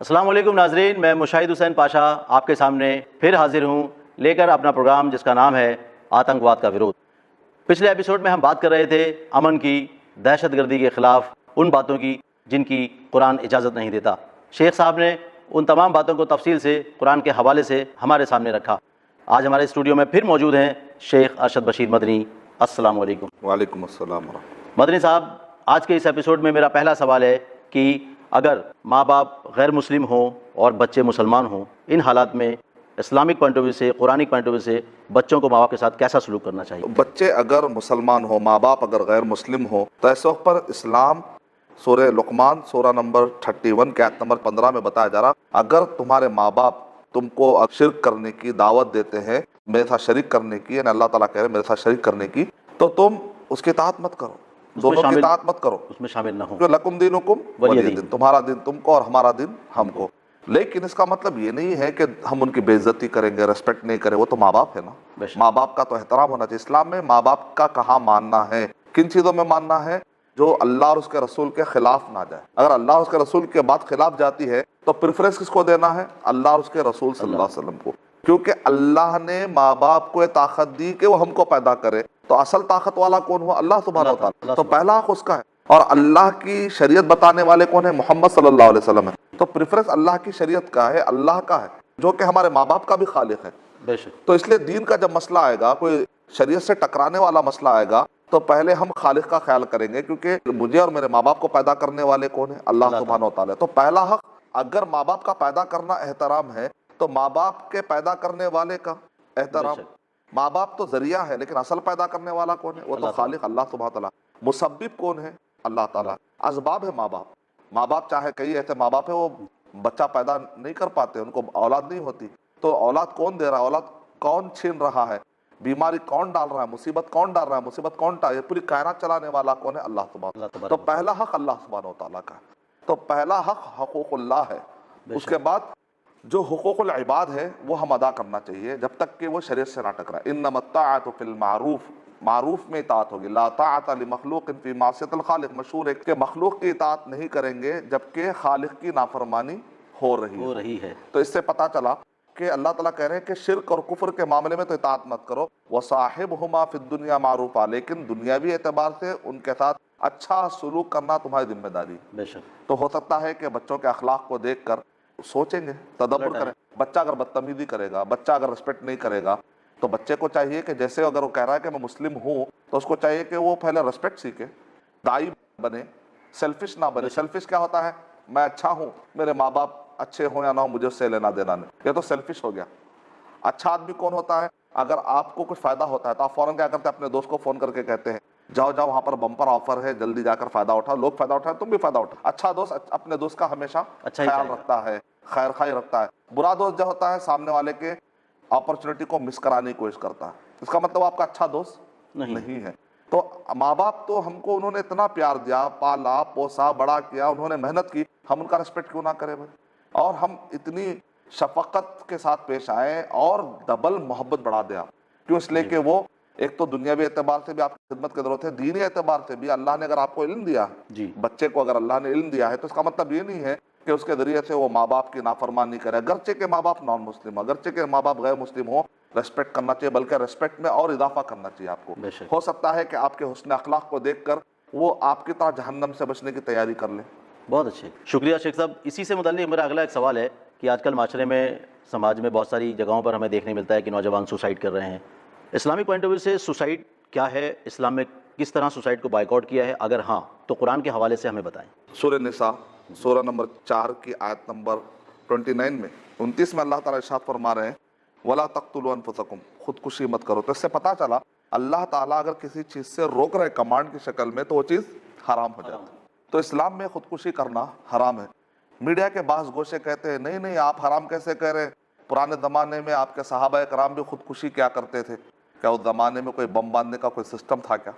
السلام علیکم ناظرین، میں مشاہد حسین پاشا آپ کے سامنے پھر حاضر ہوں لے کر اپنا پروگرام جس کا نام ہے آتنکواد کا ورود۔ پچھلے ایپیسوڈ میں ہم بات کر رہے تھے امن کی، دہشت گردی کے خلاف ان باتوں کی جن کی قرآن اجازت نہیں دیتا۔ شیخ صاحب نے ان تمام باتوں کو تفصیل سے قرآن کے حوالے سے ہمارے سامنے رکھا۔ آج ہمارے اسٹوڈیو میں پھر موجود ہیں شیخ ارشد بشیر مدنی۔ السلام علیکم۔ وعلیکم السلام ورحمۃ مدنی صاحب، آج کے اس ایپیسوڈ میں میرا پہلا سوال ہے کہ اگر ماں باپ غیر مسلم ہوں اور بچے مسلمان ہوں، ان حالات میں اسلامک پوائنٹ آف ویو سے، قرآنک پوائنٹ آف ویو سے بچوں کو ماں باپ کے ساتھ کیسا سلوک کرنا چاہیے؟ بچے اگر مسلمان ہو، ماں باپ اگر غیر مسلم ہو، تو اس وقت پر اسلام سورہ لقمان سورہ نمبر 31 کے آیت نمبر 15 میں بتایا جا رہا، اگر تمہارے ماں باپ تم کو شرک کرنے کی دعوت دیتے ہیں، میرے ساتھ شریک کرنے کی، یعنی اللہ تعالیٰ کہہ رہے ہیں میرے ساتھ شریک کرنے کی، تو تم اس کی اطاعت مت کرو، دونوں کی اطاعت مت کرو، اس میں شامل نہ ہو۔ لکم دینکم ولی دین، تمہارا دین تم کو اور ہمارا دین ہم کو۔ لیکن اس کا مطلب یہ نہیں ہے کہ ہم ان کی بے عزتی کریں گے، ریسپیکٹ نہیں کریں، وہ تو ماں باپ ہے نا۔ ماں باپ کا تو احترام ہونا چاہیے۔ اسلام میں ماں باپ کا کہاں ماننا ہے، کن چیزوں میں ماننا ہے جو اللہ اور اس کے رسول کے خلاف نہ جائے۔ اگر اللہ اور اس کے رسول کے بات خلاف جاتی ہے تو پریفرنس کس کو دینا ہے؟ اللہ اور اس کے رسول صلی اللہ علیہ وسلم کو، کیونکہ اللہ نے ماں باپ کو طاقت دی کہ وہ ہم کو پیدا کرے، تو اصل طاقت والا کون ہوا؟ اللہ سبحانہ وتعالی، تو پہلا حق اس کا ہے۔ اور اللہ کی شریعت بتانے والے کون ہیں؟ محمد صلی اللہ علیہ وسلم ہے، تو پریفرنس اللہ کی شریعت کا ہے، اللہ کا ہے، جو کہ ہمارے ماں باپ کا بھی خالق ہے۔ بے شک۔ تو اس لیے دین کا جب مسئلہ آئے گا، کوئی شریعت سے ٹکرانے والا مسئلہ آئے گا، تو پہلے ہم خالق کا خیال کریں گے، کیونکہ مجھے اور میرے ماں باپ کو پیدا کرنے والے کون ہیں؟ اللہ سبحانہ وتعالی۔ تو پہلا حق، اگر ماں باپ کا پیدا کرنا احترام ہے تو ماں باپ کے پیدا کرنے والے کا احترام۔ ماں باپ تو ذریعہ ہے، لیکن اصل پیدا کرنے والا کون ہے؟ وہ تو خالق اللہ سبحانہ وتعالی۔ مسبب کون ہے؟ اللہ تعالیٰ۔ اسباب ہے ماں باپ۔ ماں باپ چاہے کئی ایسے ماں باپ ہے وہ بچہ پیدا نہیں کر پاتے، ان کو اولاد نہیں ہوتی، تو اولاد کون دے رہا ہے؟ اولاد کون چھین رہا ہے؟ بیماری کون ڈال رہا ہے؟ مصیبت کون ڈال رہا ہے؟ مصیبت کون یہ پوری کائنات چلانے والا کون ہے؟ اللہ سبحانہ وتعالی۔ تو پہلا حق اللہ سبحانہ وتعالیٰ کا ہے، تو پہلا حق حقوق اللہ ہے۔ اس کے بعد جو حقوق العباد ہے وہ ہم ادا کرنا چاہیے، جب تک کہ وہ شریعت سے نہ ٹکرائے۔ انما الطاعۃ فی المعروف، معروف میں اطاعت ہوگی، لا طاعۃ لمخلوق فی معصیۃ الخالق۔ مشہور ہے کہ مخلوق کی اطاعت نہیں کریں گے جبکہ خالق کی نافرمانی ہو رہی ہے۔ تو اس سے پتہ چلا کہ اللہ تعالیٰ کہہ رہے ہیں کہ شرک اور کفر کے معاملے میں تو اطاعت مت کرو، وصاحبہما فی الدنیا معروفا، لیکن دنیاوی اعتبار سے ان کے ساتھ اچھا سلوک کرنا تمہاری ذمہ داری۔ بے شک۔ تو ہو سکتا ہے کہ بچوں کے اخلاق کو دیکھ کر سوچیں گے، تدبر کریں۔ بچہ اگر بدتمیزی کرے گا، بچہ اگر ریسپیکٹ نہیں کرے گا، تو بچے کو چاہیے کہ جیسے اگر وہ کہہ رہا ہے کہ میں مسلم ہوں، تو اس کو چاہیے کہ وہ پہلے ریسپیکٹ سیکھے، دائی بنے، سیلفش نہ بنے۔ سیلفش کیا ہوتا ہے؟ میں اچھا ہوں، میرے ماں باپ اچھے ہوں یا نہ ہوں، مجھے اس سے لینا دینا نہیں، یہ تو سیلفش ہو گیا۔ اچھا آدمی کون ہوتا ہے؟ اگر آپ کو کچھ فائدہ ہوتا ہے تو آپ فوراً کیا کرتے ہیں؟ اپنے دوست کو فون کر کے کہتے ہیں جاؤ جاؤ وہاں پر بمپر آفر ہے، جلدی جا کر فائدہ اٹھاؤ، لوگ فائدہ اٹھائیں تم بھی فائدہ اٹھاؤ۔ اچھا دوست اپنے دوست کا ہمیشہ خیال رکھتا ہے، خیر خواہی رکھتا ہے۔ برا دوست جو ہوتا ہے سامنے والے کے اپرچونٹی کو مس کرانے کی کوشش کرتا ہے، اس کا مطلب آپ کا اچھا دوست نہیں ہے۔ تو ماں باپ تو ہم کو انہوں نے اتنا پیار دیا، پالا پوسا بڑا کیا، انہوں نے محنت کی، ہم ان کا ریسپیکٹ کیوں نہ کریں بھائی؟ اور ہم اتنی شفقت کے ساتھ پیش آئیں اور ڈبل محبت بڑھا دیا، کیوں؟ اس لیے کہ وہ ایک تو دنیاوی اعتبار سے بھی آپ کی خدمت کی ضرورت ہے، دینی اعتبار سے بھی اللہ نے اگر آپ کو علم دیا، بچے کو اگر اللہ نے علم دیا ہے، تو اس کا مطلب یہ نہیں ہے کہ اس کے ذریعے سے وہ ماں باپ کی نافرمانی کرے، اگرچہ کہ ماں باپ نان مسلم، اگرچہ کہ ماں باپ غیر مسلم ہو، ریسپیکٹ کرنا چاہیے، بلکہ ریسپیکٹ میں اور اضافہ کرنا چاہیے آپ کو۔ ہو سکتا ہے کہ آپ کے حسن اخلاق کو دیکھ کر وہ آپ کی طرح جہنم سے بچنے کی تیاری کر لیں۔ بہت اچھے، شکریہ شیخ صاحب۔ اسی سے متعلق میرا اگلا ایک سوال ہے کہ آج کل معاشرے میں، سماج میں بہت ساری جگہوں پر ہمیں دیکھنے ملتا ہے کہ نوجوان سوسائڈ کر رہے ہیں۔ اسلامی پوائنٹ آف ویو سے سوسائڈ کیا ہے؟ اسلام میں کس طرح سوسائڈ کو بائیکاٹ کیا ہے؟ اگر ہاں تو قرآن کے حوالے سے ہمیں بتائیں۔ سورہ نساء سورہ نمبر 4 کی آیت نمبر 29 میں 29 میں اللہ تعالیٰ ارشاد فرما رہے ہیں وَلَا تَقْتُلُوا أَنفُسَكُمْ، خودکشی مت کرو۔ تو اس سے پتہ چلا اللہ تعالیٰ اگر کسی چیز سے روک رہے کمانڈ کی شکل میں تو وہ چیز حرام ہو جاتی ہے۔ تو اسلام میں خودکشی کرنا حرام ہے۔ میڈیا کے بعض گوشے کہتے ہیں نہیں آپ حرام کیسے کہہ رہے ہیں؟ پرانے زمانے میں آپ کے صحابہ کرام بھی خودکشی کیا کرتے تھے، کیا اس زمانے میں کوئی بم باندھنے کا کوئی سسٹم تھا کیا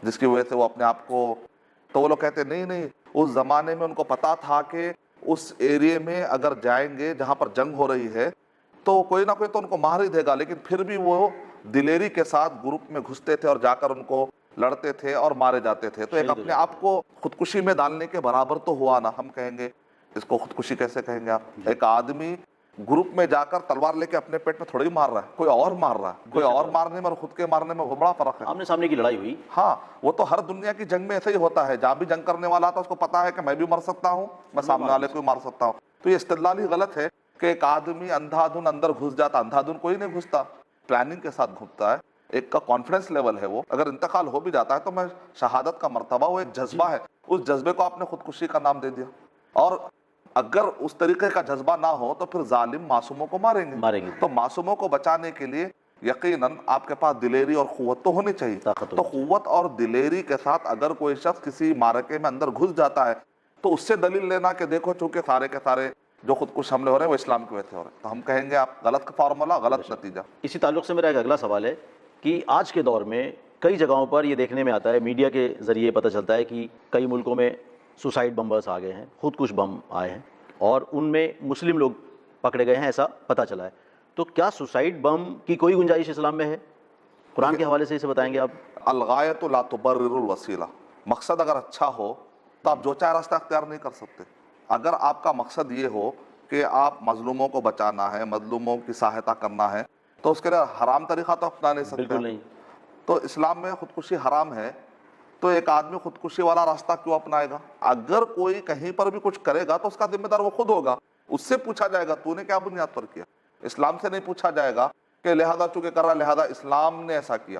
جس کی وجہ سے وہ اپنے آپ کو؟ تو وہ لوگ کہتے ہیں نہیں اس زمانے میں ان کو پتا تھا کہ اس ایریے میں اگر جائیں گے جہاں پر جنگ ہو رہی ہے تو کوئی نہ کوئی تو ان کو مار ہی دے گا، لیکن پھر بھی وہ دلیری کے ساتھ گروپ میں گھستے تھے اور جا کر ان کو لڑتے تھے اور مارے جاتے تھے۔ تو ایک اپنے آپ کو خودکشی میں ڈالنے کے برابر تو ہوا نا، ہم کہیں گے اس کو خودکشی کیسے کہیں گے آپ؟ ایک آدمی گروپ میں جا کر تلوار لے کے اپنے پیٹ میں تھوڑی مار رہا ہے، کوئی اور مار رہا ہے. کوئی اور مارنے میں اور خود کے مارنے میں بہت بڑا فرق ہے. آمنے سامنے کی لڑائی ہوئی. ہاں وہ تو ہر دنیا کی جنگ میں ایسے ہی ہوتا ہے. جہاں بھی جنگ کرنے والا آتا ہے اس کو پتا ہے کہ میں بھی مر سکتا ہوں، میں سامنے والے کو بھی مار سکتا ہوں. تو یہ استدلال ہی غلط ہے کہ ایک آدمی اندھا دھن اندر گھس جاتا. اندھا دھن کوئی نہیں گھستا، پلاننگ کے ساتھ گھستا ہے. ایک کا کانفیڈنس لیول ہے، وہ اگر انتقال ہو بھی جاتا ہے تو میں شہادت کا مرتبہ، وہ ایک جذبہ ہے. اس جذبے کو آپ نے خودکشی کا نام دے دیا. اور اگر اس طریقے کا جذبہ نہ ہو تو پھر ظالم معصوموں کو ماریں گے. تو معصوموں کو بچانے کے لیے یقیناً آپ کے پاس دلیری اور قوت تو ہونی چاہیے. تو قوت اور دلیری کے ساتھ اگر کوئی شخص کسی معرکے میں اندر گھس جاتا ہے تو اس سے دلیل لینا کہ دیکھو چونکہ سارے کے سارے جو خودکش حملے ہو رہے ہیں وہ اسلام کی وجہ سے ہو رہے ہیں، تو ہم کہیں گے آپ غلط فارمولا، غلط نتیجہ. اسی تعلق سے میرا ایک اگلا سوال ہے کہ آج کے دور میں کئی جگہوں پر یہ دیکھنے میں آتا ہے، میڈیا کے ذریعے پتہ چلتا ہے کہ کئی ملکوں میں سوسائڈ بمبرز آ گئے ہیں، خودکش بم آئے ہیں، اور ان میں مسلم لوگ پکڑے گئے ہیں، ایسا پتہ چلا ہے. تو کیا سوسائڈ بم کی کوئی گنجائش اسلام میں ہے؟ قرآن کے حوالے سے اسے بتائیں گے آپ. الغایۃ لا تبرر الوسیلہ. مقصد اگر اچھا ہو تو آپ جو چاہے راستہ اختیار نہیں کر سکتے. اگر آپ کا مقصد یہ ہو کہ آپ مظلوموں کو بچانا ہے، مظلوموں کی سہایتا کرنا ہے، تو اس کے لیے حرام طریقہ تو اپنا نہیں سکتے. بالکل نہیں. تو اسلام میں خودکشی حرام ہے، تو ایک آدمی خودکشی والا راستہ کیوں اپنائے گا؟ اگر کوئی کہیں پر بھی کچھ کرے گا تو اس کا ذمہ دار وہ خود ہوگا. اس سے پوچھا جائے گا تو نے کیا بنیاد پر کیا. اسلام سے نہیں پوچھا جائے گا کہ لہذا چونکہ کر رہا لہذا اسلام نے ایسا کیا.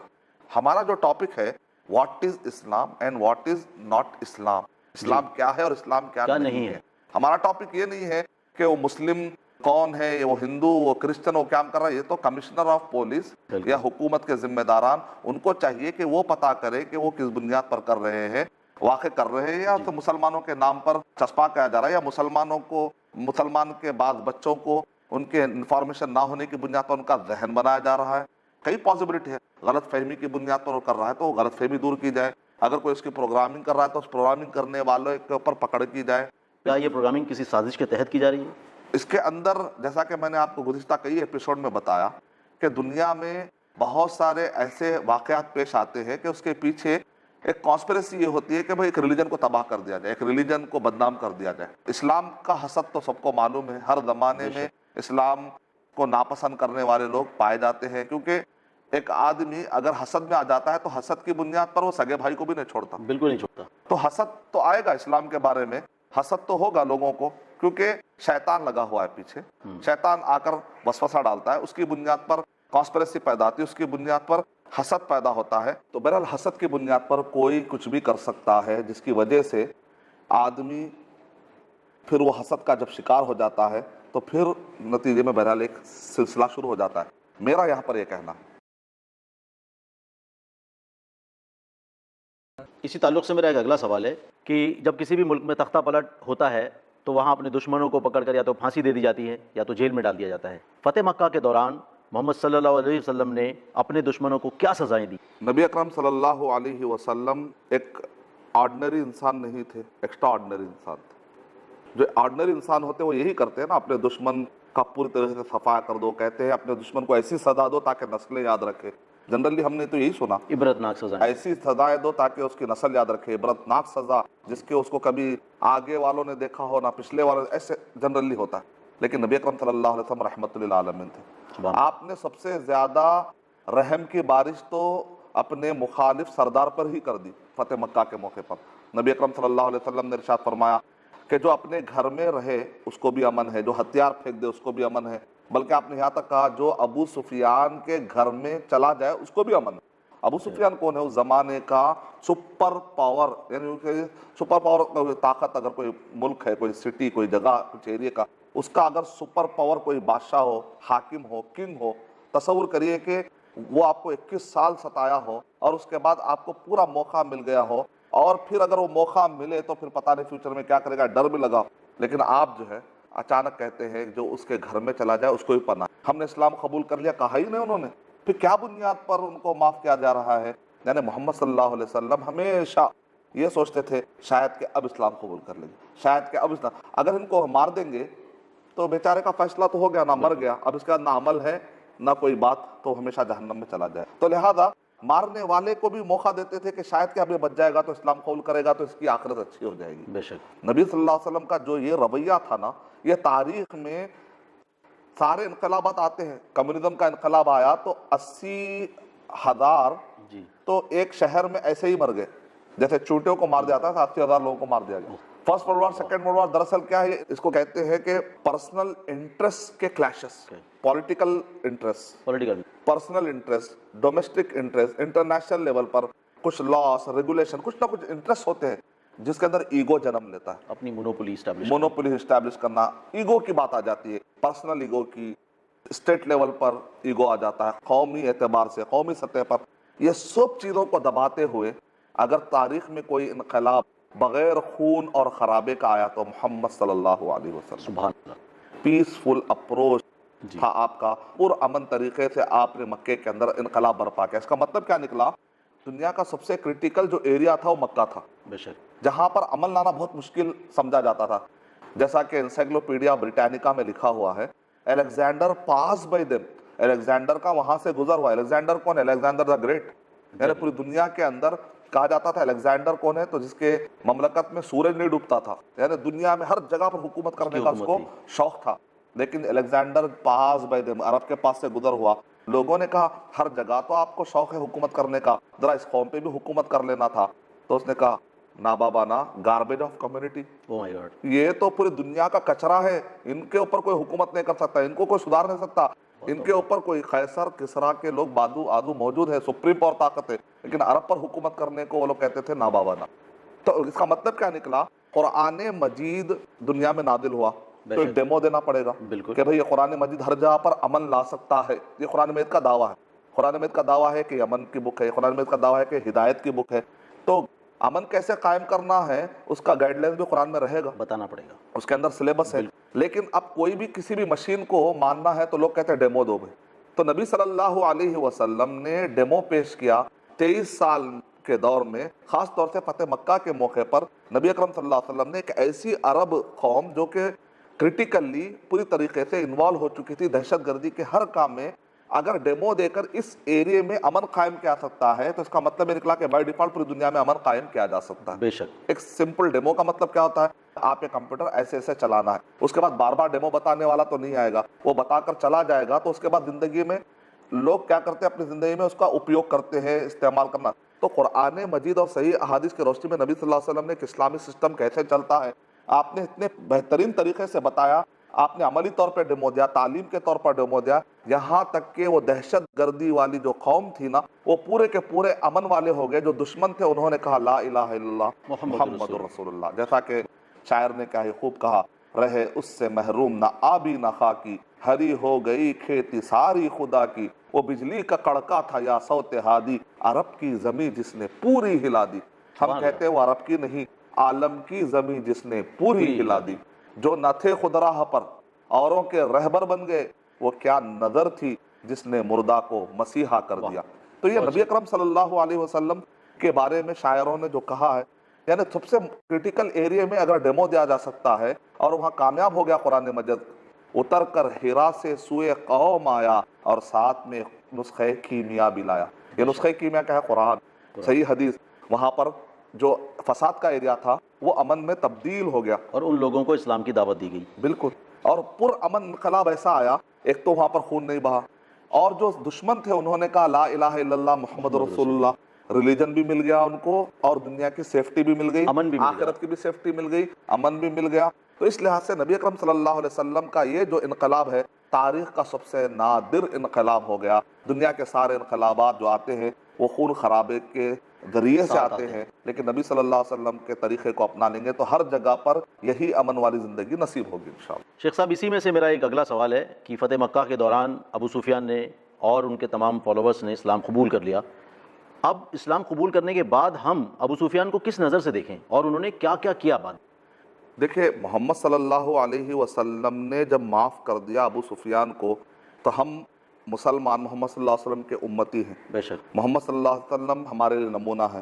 ہمارا جو ٹاپک ہے واٹ از اسلام اینڈ واٹ از ناٹ اسلام. اسلام کیا ہے اور اسلام کیا نہیں ہے. ہمارا ٹاپک یہ نہیں ہے کہ وہ مسلم کون ہے، وہ ہندو، وہ کرسچن، وہ کیا کر رہا ہے. یہ تو کمشنر آف پولیس یا حکومت کے ذمہ داران، ان کو چاہیے کہ وہ پتا کرے کہ وہ کس بنیاد پر کر رہے ہیں، واقع کر رہے ہیں، یا تو مسلمانوں کے نام پر چسپاں کیا جا رہا ہے، یا مسلمانوں کو، مسلمان کے بعد بچوں کو ان کے انفارمیشن نہ ہونے کی بنیاد پر ان کا ذہن بنایا جا رہا ہے. کئی پاسبلٹی ہے. غلط فہمی کی بنیاد پر وہ کر رہا ہے تو وہ غلط فہمی دور کی جائے. اگر کوئی اس کی پروگرامنگ کر رہا ہے تو اس پروگرامنگ کرنے والوں کے اوپر پکڑ کی جائے. کیا یہ پروگرامنگ کسی سازش کے تحت کی جا رہی ہے؟ اس کے اندر جیسا کہ میں نے آپ کو گزشتہ کئی ایپیسوڈ میں بتایا کہ دنیا میں بہت سارے ایسے واقعات پیش آتے ہیں کہ اس کے پیچھے ایک کانسپریسی یہ ہوتی ہے کہ بھئی ایک ریلیجن کو تباہ کر دیا جائے، ایک ریلیجن کو بدنام کر دیا جائے. اسلام کا حسد تو سب کو معلوم ہے. ہر زمانے میں اسلام کو ناپسند کرنے والے لوگ پائے جاتے ہیں، کیونکہ ایک آدمی اگر حسد میں آ جاتا ہے تو حسد کی بنیاد پر وہ سگے بھائی کو بھی نہیں چھوڑتا. بالکل نہیں چھوڑتا. تو حسد تو آئے گا اسلام کے بارے میں، حسد تو ہوگا لوگوں کو، کیونکہ شیطان لگا ہوا ہے پیچھے. شیطان آ کر وسوسہ ڈالتا ہے، اس کی بنیاد پر کانسپریسی پیدا ہوتی ہے، اس کی بنیاد پر حسد پیدا ہوتا ہے. تو بہرحال حسد کی بنیاد پر کوئی کچھ بھی کر سکتا ہے، جس کی وجہ سے آدمی پھر وہ حسد کا جب شکار ہو جاتا ہے تو پھر نتیجے میں بہرحال ایک سلسلہ شروع ہو جاتا ہے. میرا یہاں پر یہ کہنا ہے. اسی تعلق سے میرا ایک اگلا سوال ہے کہ جب کسی بھی ملک میں تختہ پلٹ ہوتا ہے تو وہاں اپنے دشمنوں کو پکڑ کر یا تو پھانسی دے دی جاتی ہے یا تو جیل میں ڈال دیا جاتا ہے. فتح مکہ کے دوران محمد صلی اللہ علیہ وسلم نے اپنے دشمنوں کو کیا سزائیں دی؟ نبی اکرم صلی اللہ علیہ وسلم ایک آرڈنری انسان نہیں تھے، ایکسٹرا آرڈنری انسان تھے. جو آرڈنری انسان ہوتے ہیں وہ یہی کرتے ہیں نا، اپنے دشمن کا پوری طرح سے صفایا کر دو. کہتے ہیں اپنے دشمن کو ایسی سزا دو تاکہ نسلیں یاد رکھے. جنرلی ہم نے تو یہی سنا، عبرتناک سزائیں. ایسی سزائیں دو تاکہ اس کی نسل یاد رکھے. عبرتناک سزا جس کے اس کو کبھی آگے والوں نے دیکھا ہو نہ پچھلے والوں نے، ایسے جنرلی ہوتا ہے. لیکن نبی اکرم صلی اللہ علیہ وسلم رحمت للعالمین تھے. آپ نے سب سے زیادہ رحم کی بارش تو اپنے مخالف سردار پر ہی کر دی. فتح مکہ کے موقع پر نبی اکرم صلی اللہ علیہ وسلم نے ارشاد فرمایا کہ جو اپنے گھر میں رہے اس کو بھی امن ہے، جو ہتھیار پھینک دے اس کو بھی امن ہے. بلکہ آپ نے یہاں تک کہا جو ابو سفیان کے گھر میں چلا جائے اس کو بھی امن ہے. ابو سفیان کون ہے؟ اس زمانے کا سپر پاور، یعنی سپر پاور طاقت، اگر کوئی ملک ہے، کوئی سٹی، کوئی جگہ، کچھ ایریا کا، اس کا اگر سپر پاور کوئی بادشاہ ہو، حاکم ہو، کنگ ہو. تصور کریے کہ وہ آپ کو 21 سال ستایا ہو اور اس کے بعد آپ کو پورا موقع مل گیا ہو، اور پھر اگر وہ موقع ملے تو پھر پتہ نہیں فیوچر میں کیا کرے گا، ڈر بھی لگا. لیکن آپ جو ہے اچانک کہتے ہیں جو اس کے گھر میں چلا جائے اس کو بھی پناہ. ہم نے اسلام قبول کر لیا، کہا ہی نہیں انہوں نے. پھر کیا بنیاد پر ان کو معاف کیا جا رہا ہے؟ یعنی محمد صلی اللہ علیہ وسلم ہمیشہ یہ سوچتے تھے شاید کہ اب اسلام قبول کر لیں گے، شاید کہ اب اسلام، اگر ان کو مار دیں گے تو بیچارے کا فیصلہ تو ہو گیا، نہ مر گیا، اب اس کا نہ عمل ہے نہ کوئی بات، تو ہمیشہ جہنم میں چلا جائے. تو لہذا مارنے والے کو بھی موقع دیتے تھے کہ شاید کہ اب یہ بچ جائے گا تو اسلام قبول کرے گا تو اس کی آخرت اچھی ہو جائے گی۔ بے شک، نبی صلی اللہ علیہ وسلم کا جو یہ رویہ تھا نا، یہ تاریخ میں سارے انقلابات آتے ہیں، کمیونزم کا انقلاب آیا تو 80,000 جی تو ایک شہر میں ایسے ہی مر گئے، جیسے چونٹیوں کو مار دیا تھا، 80,000 لوگوں کو مار دیا گیا۔ First world war, second world war دراصل کیا ہے، اس کو کہتے ہیں کہ پرسنل انٹرسٹ کے clashes, political interest, political, personal interest, domestic interest, international level پر کچھ لاس، ریگولیشن، کچھ نہ کچھ انٹرسٹ ہوتے ہیں جس کے اندر ایگو جنم لیتا ہے، اپنی مونوپولی اسٹیبلش، مونوپولی اسٹیبلش کرنا، ایگو کی بات آ جاتی ہے، پرسنل ایگو کی، اسٹیٹ لیول پر ایگو آ جاتا ہے، قومی اعتبار سے، قومی سطح پر۔ یہ سب چیزوں کو دباتے ہوئے اگر تاریخ میں کوئی انقلاب بغیر خون اور خرابے کا آیا تو محمد صلی اللہ علیہ وسلم، سبحان اللہ، پیسفل اپروچ جی تھا آپ کا، پرامن طریقے سے آپ نے مکے کے اندر انقلاب برپا کیا۔ اس کا مطلب کیا نکلا؟ دنیا کا سب سے کرٹیکل جو ایریا تھا وہ مکہ تھا، بے شک، جہاں پر عمل لانا بہت مشکل سمجھا جاتا تھا، جیسا کہ انسائکلوپیڈیا بریٹانیکا میں لکھا ہوا ہے، Alexander pass by them, Alexander کا وہاں سے گزر ہوا۔ الیگزینڈر کون ہے؟ الیگزینڈر دا گریٹ، یعنی پوری دنیا کے اندر کہا جاتا تھا الیگزینڈر کون ہے تو جس کے مملکت میں سورج نہیں ڈوبتا تھا، یعنی دنیا میں ہر جگہ پر حکومت کرنے کا اس کو شوق تھا۔ لیکن الیگزینڈر پاس بائی دیم، عرب کے پاس سے گزر ہوا، لوگوں نے کہا ہر جگہ تو آپ کو شوق ہے حکومت کرنے کا، ذرا اس قوم پہ بھی حکومت کر لینا تھا۔ تو اس نے کہا نا بابا نا، garbage of community, O my God, یہ تو پوری دنیا کا کچرا ہے، ان کے اوپر کوئی حکومت نہیں کر سکتا، ان کو کوئی سدھار نہیں سکتا، ان کے اوپر کوئی قیصر کسرا کے لوگ بادو آدو موجود ہے، سپریم پاور طاقت ہے، لیکن عرب پر حکومت کرنے کو وہ لوگ کہتے تھے نا بابا نا۔ تو اس کا مطلب کیا نکلا؟ قرآن مجید دنیا میں نازل ہوا تو ایک ڈیمو دینا پڑے گا بالکل، کہ بھئی یہ قرآن مجید ہر جگہ پر امن لا سکتا ہے۔ یہ قرآن مجید کا دعویٰ ہے، قرآن مجید کا دعویٰ ہے کہ امن کی بک ہے، قرآن مجید کا دعویٰ ہے کہ ہدایت کی بک ہے۔ تو امن کیسے قائم کرنا ہے اس کا گائیڈ لائن بھی قرآن میں رہے گا، بتانا پڑے گا، اس کے اندر سلیبس ہے۔ لیکن اب کوئی بھی کسی بھی مشین کو ماننا ہے تو لوگ کہتے ہیں ڈیمو دو بھائی۔ تو نبی صلی اللہ علیہ وسلم نے ڈیمو پیش کیا 23 سال کے دور میں، خاص طور سے فتح مکہ کے موقع پر نبی اکرم صلی اللہ علیہ وسلم نے ایک ایسی عرب قوم جو کہ کرٹیکلی پوری طریقے سے انوالو ہو چکی تھی دہشت گردی کے ہر کام میں، اگر ڈیمو دے کر اس ایریے میں امن قائم کیا سکتا ہے تو اس کا مطلب یہ نکلا کہ بائی ڈیفالٹ پوری دنیا میں امن قائم کیا جا سکتا ہے۔ بے شک، ایک سمپل ڈیمو کا مطلب کیا ہوتا ہے؟ آپ یہ کمپیوٹر ایسے ایسے چلانا ہے، اس کے بعد بار بار ڈیمو بتانے والا تو نہیں آئے گا، وہ بتا کر چلا جائے گا، تو اس کے بعد زندگی میں لوگ کیا کرتے ہیں، اپنی زندگی میں اس کا اپیوگ کرتے ہیں، استعمال کرنا۔ تو قرآن مجید اور صحیح احادیث کی روشنی میں نبی صلی اللہ علیہ وسلم نے ایک اسلامی سسٹم کیسے چلتا ہے آپ نے اتنے بہترین طریقے سے بتایا، آپ نے عملی طور پر ڈیمو دیا، تعلیم کے طور پر ڈیمو دیا، یہاں تک کہ وہ دہشت گردی والی جو قوم تھی نا، وہ پورے کے پورے امن والے ہو گئے۔ جو دشمن تھے انہوں نے کہا لا الہ الا اللہ محمد رسول اللہ، جیسا کہ شاعر نے کہا، خوب کہا، رہے اس سے محروم نہ آبی نہ خاکی، ہری ہو گئی کھیتی ساری خدا کی، وہ بجلی کا کڑکا تھا یا صوت ہادی، عرب کی زمین جس نے پوری ہلا دی۔ ہم کہتے ہیں وہ عرب کی نہیں، عالم کی زمین جس نے پوری ہلا دی۔ جو نہ تھے خود راہ پر اوروں کے رہبر بن گئے، وہ کیا نظر تھی جس نے مردہ کو مسیحا کر دیا۔ تو یہ نبی اکرم صلی اللہ علیہ وسلم کے بارے میں شاعروں نے جو کہا ہے، یعنی سب سے کرٹیکل ایریے میں اگر ڈیمو دیا جا سکتا ہے اور وہاں کامیاب ہو گیا قرآن مجید، اتر کر ہیرا سے سوئے قوم آیا اور ساتھ میں نسخہ کیمیا بھی لایا۔ یہ نسخہ کیمیا کیا ہے؟ قرآن، صحیح حدیث۔ وہاں پر جو فساد کا ایریا تھا وہ امن میں تبدیل ہو گیا، اور ان لوگوں کو اسلام کی دعوت دی گئی، بالکل، اور پر امن انقلاب ایسا آیا، ایک تو وہاں پر خون نہیں بہا، اور جو دشمن تھے انہوں نے کہا لا الہ الا اللہ محمد رسول اللہ، ریلیجن بھی مل گیا ان کو، اور دنیا کی سیفٹی بھی مل گئی، امن بھی مل گیا، آخرت کی بھی سیفٹی مل گئی، امن بھی مل گیا۔ تو اس لحاظ سے نبی اکرم صلی اللہ علیہ وسلم کا یہ جو انقلاب ہے تاریخ کا سب سے نادر انقلاب ہو گیا۔ دنیا کے سارے انقلابات جو آتے ہیں وہ خون خرابے کے ذریعے سے آتے ہیں، لیکن نبی صلی اللہ علیہ وسلم کے طریقے کو اپنا لیں گے تو ہر جگہ پر یہی امن والی زندگی نصیب ہوگی انشاءاللہ۔ شیخ صاحب اسی میں سے میرا ایک اگلا سوال ہے کہ فتح مکہ کے دوران ابو سفیان نے اور ان کے تمام فالوورز نے اسلام قبول کر لیا۔ اب اسلام قبول کرنے کے بعد ہم ابو سفیان کو کس نظر سے دیکھیں اور انہوں نے کیا کیا کیا بعد؟ دیکھیں، محمد صلی اللہ علیہ وسلم نے جب معاف کر دیا ابو سفیان کو تو ہم مسلمان محمد صلی اللہ علیہ وسلم کے امتی ہیں، بے شک، محمد صلی اللہ علیہ وسلم ہمارے لیے نمونہ ہے۔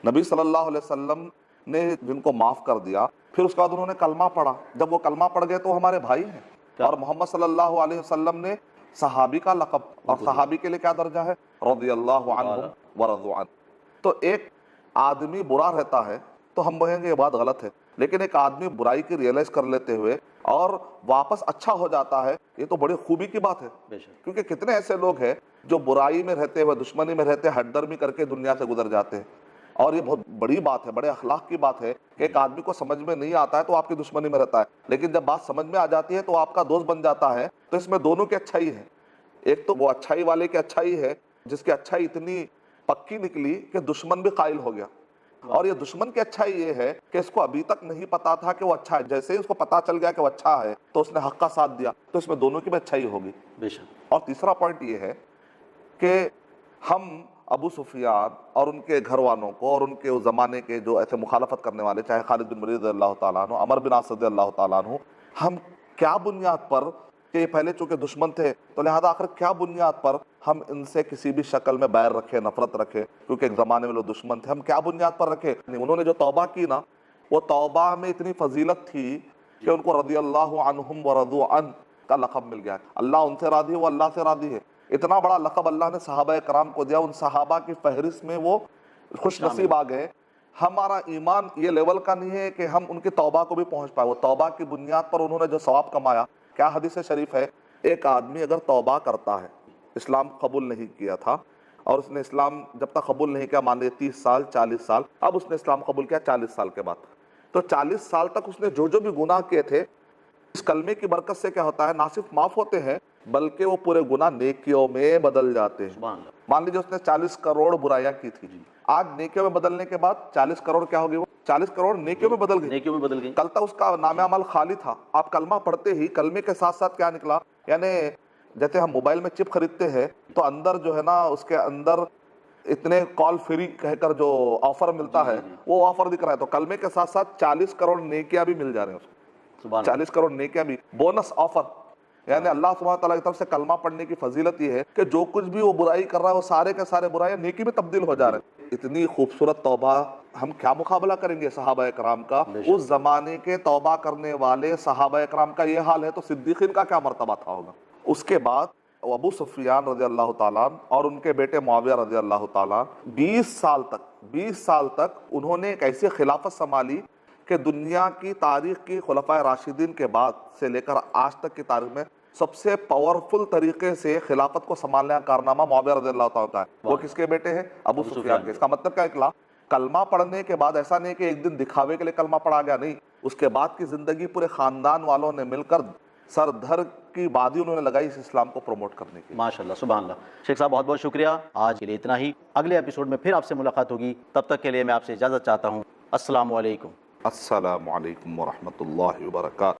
نبی صلی اللہ علیہ وسلم نے جن کو معاف کر دیا، پھر اس کے بعد انہوں نے کلمہ پڑھا، جب وہ کلمہ پڑھ گئے تو ہمارے بھائی ہیں، اور محمد صلی اللہ علیہ وسلم نے صحابی کا لقب، اور صحابی کے لیے کیا درجہ ہے؟ رضی اللہ عنہم ورضوا عنه. تو ایک آدمی برا رہتا ہے تو ہم کہیں گے یہ بات غلط ہے، لیکن ایک آدمی برائی کی ریئلائز کر لیتے ہوئے اور واپس اچھا ہو جاتا ہے، یہ تو بڑی خوبی کی بات ہے. بے شک. کیونکہ کتنے ایسے لوگ ہیں جو برائی میں رہتے ہوئے، دشمنی میں رہتے، ہٹ درمی کر کے دنیا سے گزر جاتے ہیں. اور یہ بہت بڑی بات ہے، بڑے اخلاق کی بات ہے کہ ایک آدمی کو سمجھ میں نہیں آتا ہے تو آپ کی دشمنی میں رہتا ہے، لیکن جب بات سمجھ میں آ جاتی ہے تو آپ کا دوست بن جاتا ہے. تو اس میں دونوں کی اچھائی ہے. ایک تو وہ اچھائی والے کی اچھائی ہے جس کی اچھائی اتنی پکی نکلی کہ دشمن بھی قائل ہو گیا، اور یہ دشمن کی اچھائی یہ ہے کہ اس کو ابھی تک نہیں پتا تھا کہ وہ اچھا ہے، جیسے ہی اس کو پتا چل گیا کہ وہ اچھا ہے تو اس نے حق کا ساتھ دیا. تو اس میں دونوں کی بھی اچھائی ہوگی. بے شک. اور تیسرا پوائنٹ یہ ہے کہ ہم ابو سفیان اور ان کے گھر والوں کو اور ان کے اس زمانے کے جو ایسے مخالفت کرنے والے، چاہے خالد بن ولید رضی اللہ تعالیٰ عنہ، عمر بن عاص رضی اللہ تعالیٰ عنہ، ہم کیا بنیاد پر، کہ یہ پہلے چونکہ دشمن تھے تو لہذا آخر کیا بنیاد پر ہم ان سے کسی بھی شکل میں بیر رکھے، نفرت رکھے، کیونکہ ایک زمانے میں لوگ دشمن تھے، ہم کیا بنیاد پر رکھے؟ انہوں نے جو توبہ کی نا، وہ توبہ میں اتنی فضیلت تھی کہ ان کو رضی اللہ عنہم ورضوا عنہ کا لقب مل گیا. اللہ ان سے راضی ہے، وہ اللہ سے راضی ہے. اتنا بڑا لقب اللہ نے صحابہ کرام کو دیا، ان صحابہ کی فہرست میں وہ خوش نصیب آ گئے. ہمارا ایمان یہ لیول کا نہیں ہے کہ ہم ان کی توبہ کو بھی پہنچ پائے. وہ توبہ کی بنیاد پر انہوں نے جو ثواب کمایا. کیا حدیث شریف ہے، ایک آدمی اگر توبہ کرتا ہے، اسلام قبول نہیں کیا تھا اور اس نے اسلام جب تک قبول نہیں کیا، مان لیے 30 سال 40 سال، اب اس نے اسلام قبول کیا 40 سال کے بعد، تو 40 سال تک اس نے جو بھی گناہ کیے تھے، اس کلمے کی برکت سے کیا ہوتا ہے، نہ صرف معاف ہوتے ہیں بلکہ وہ پورے گناہ نیکیوں میں بدل جاتے ہیں. سبحان اللہ. مان لیجیے اس نے 40 کروڑ برائیاں کی تھی، آج نیکیوں میں بدلنے کے بعد 40 کروڑ کیا ہو گئی؟ وہ 40 کروڑ نیکیوں میں بدل گئی. نیکیوں میں بدل گئی. کل تک اس کا نام عمل خالی تھا، آپ کلمہ پڑھتے ہی کلمے کے ساتھ ساتھ کیا نکلا، یعنی جیسے ہم موبائل میں چپ خریدتے ہیں تو اندر جو ہے نا اس کے اندر اتنے کال فری کہہ کر جو آفر ملتا ہے وہ آفر دکھ رہا ہے، تو کلمے کے ساتھ ساتھ 40 کروڑ نیکیاں بھی مل جا رہے ہیں اس کو. سبحان اللہ. 40 کروڑ نیکیاں بھی بونس آفر. یعنی اللہ سبحانہ تعالیٰ کی طرف سے کلمہ پڑھنے کی فضیلت یہ ہے کہ جو کچھ بھی وہ برائی کر رہا ہے وہ سارے کے سارے برائیاں نیکی میں تبدیل ہو جا رہے ہیں. اتنی خوبصورت توبہ، ہم کیا مقابلہ کریں گے صحابہ کرام کا؟ اس زمانے کے توبہ کرنے والے صحابہ کرام کا یہ حال ہے تو صدیقین کا کیا مرتبہ تھا ہوگا. اس کے بعد ابو سفیان رضی اللہ تعالیٰ اور ان کے بیٹے معاویہ رضی اللہ تعالیٰ 20 سال تک انہوں نے ایک ایسی خلافت سنبھالی کہ دنیا کی تاریخ کی خلفائے راشدین کے بعد سے لے کر آج تک کی تاریخ میں سب سے پاورفل طریقے سے خلافت کو سنبھالنے کا کارنامہ معاویہ رضی اللہ تعالیٰ کا ہے. وہ کس کے بیٹے ہیں؟ ابو سفیان کے. اس کا مطلب کیا نکلا؟ کلمہ پڑھنے کے بعد ایسا نہیں کہ ایک دن دکھاوے کے لیے کلمہ پڑھا گیا، نہیں، اس کے بعد کی زندگی پورے خاندان والوں نے مل کر سر دھر کی بادی انہوں نے لگائی اس اسلام کو پروموٹ کرنے کی. ماشاءاللہ. سبحان اللہ. شیخ صاحب بہت بہت شکریہ. آج کے لیے اتنا ہی. اگلے ایپیسوڈ میں پھر آپ سے ملاقات ہوگی. تب تک کے لیے میں آپ سے اجازت چاہتا ہوں. السلام علیکم. السلام علیکم ورحمۃ اللہ وبرکاتہ.